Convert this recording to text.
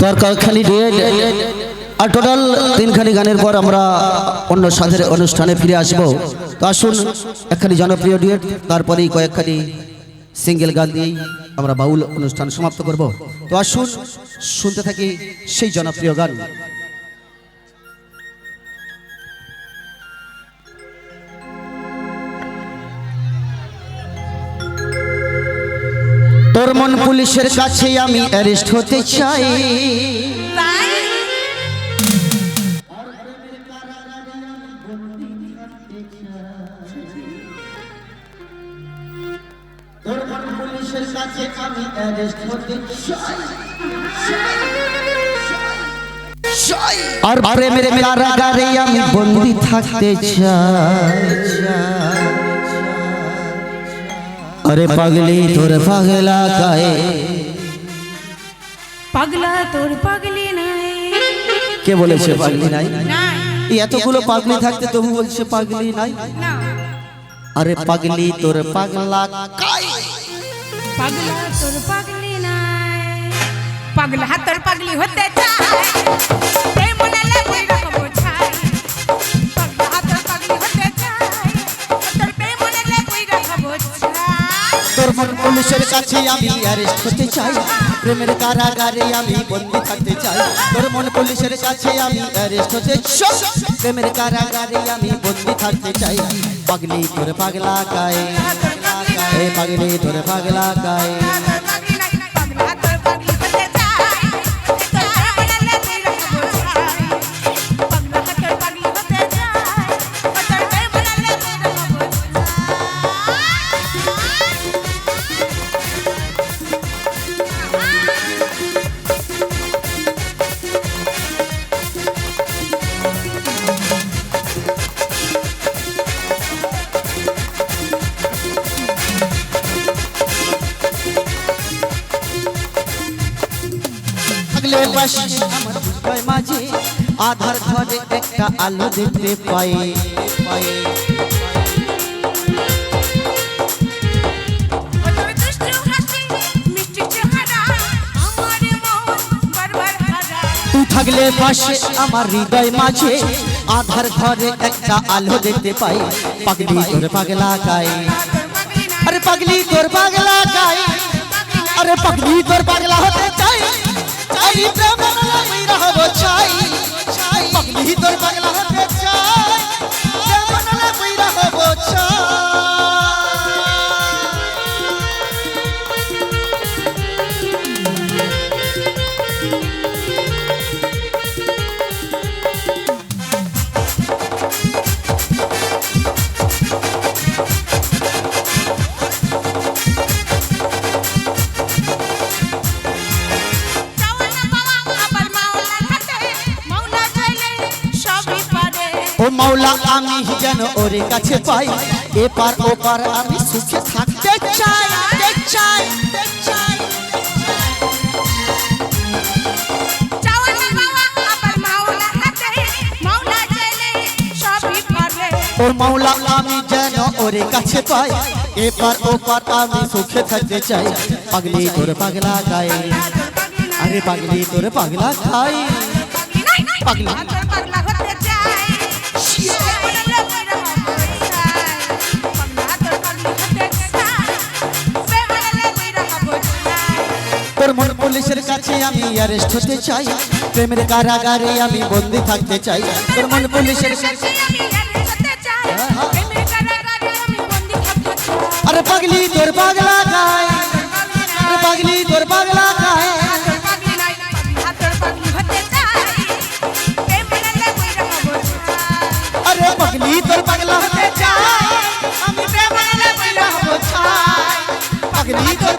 তোর কয়েকখানি ডুয়েট আর টোটাল 3খানি গানের পর আমরা অন্য সাথের অনুষ্ঠানে ফিরে আসব। তো আসুন একখানি জনপ্রিয় ডুয়েট, তারপরেই কয়েকখানি সিঙ্গেল গান দিয়েই আমরা বাউল অনুষ্ঠান সমাপ্ত করব। তো আসুন শুনতে থাকি সেই জনপ্রিয় গান। তোর মন পুলিশের কাছে আমি অ্যারেস্ট হতে চাই, তোর মন পুলিশের কাছে আমি অ্যারেস্ট হতে চাই, আর প্রেমের কারাগারে আমি বন্দী থাকতে চাই। अरे पगली तोर पगला काहे, পাগলা তোর পাগলি নাই। কে বলেছে পাগলি নাই? নাই এই এতগুলো পাগলি থাকতে তবু বলছে পাগলি নাই। না আরে পাগলি তোর পাগলা কাহে, পাগলা তোর পাগলি নাই। পাগলা তোর পাগলি হতে চায়, এই মনে লাগে রাখবো ছাই। পাগলা তোর পাগলি হতে চায়, তোর প্রেম মনে লাগে রাখবো ছাই। তোর মন পুলিশের কাছে আমি অ্যারেস্ট হতে চাই, প্রেমের কারাগারে আমি বন্দী থাকতে চাই। তোর মন পুলিশের কাছে আমি অ্যারেস্ট হতে চাই, প্রেমের কারাগারে আমি বন্দী থাকতে চাই। পাগলি তোর পাগলা কাহে, এই পাগলি তোর পাগলা কাহে। তোর পাগলি নাই, পাগলা তোর পাগলি হতে চায়, তোর প্রেম মনে লাগে রাখবো ছাই। পাগলা তোর পাগলি হতে চায়, তোর প্রেম মনে লাগে রাখবো আগলে পাশে আমার হৃদয় মাঝে আধার ঘরে একটা আলো দেখতে পাই। তোর দুষ্টু হাসি মিষ্টি চেহারা আমার মন বারবার হারা। তুই থাকলে পাশে আমার হৃদয় মাঝে আধার ঘরে একটা আলো দেখতে পাই। পাগলি তোর পাগলা গায়ে, তোর পাগলি নাই, আরে পাগলি তোর পাগলা গায়ে, আরে পাগলি তোর পাগলা হতে চাই, চাই প্রেম আমি রহব চাই। পাগলি তোর পাগলা হতে চাই, প্রেম আমি রহব চাই। চাওয়া না পাওয়া আবার মাওলা হাতে, মাওলা চাইলে সবই পারে। ও মাওলা আমি যেন ওর কাছে পাই, এপার ওপার আমি সুখে থাকতে চাই, চাই। চাওয়া না পাওয়া আবার মাওলা হাতে, মাওলা চাইলে সবই পারে। ও মাওলা আমি যেন ওর কাছে পাই, এপার ওপার আমি সুখে থাকতে চাই। পাগলি তোর পাগলা গায়ে, তোর পাগলি নাই, আরে পাগলি তোর পাগলা খাই। পাগলি নাই, পাগলি। তোর পাগলা হতে চাই, প্রেম মনে লাগে রাখবো ছাই। পাগলা তোর পাগলি হতে চাই, প্রেম মনে লাগে রাখবো ছাই। তোর মন পুলিশের কাছে আমি অ্যারেস্ট হতে চাই, প্রেমের কারাগারে আমি বন্দী থাকতে চাই। তোর মন পুলিশের কাছে, আরে পাগলি তোর পাগলা গায়, আরে পাগলি তোর পাগলা গায়। আরে পাগলি তোর পাগলা হতে চাই, আমি প্রেমে লাগি রহব চাই। পাগলি তোর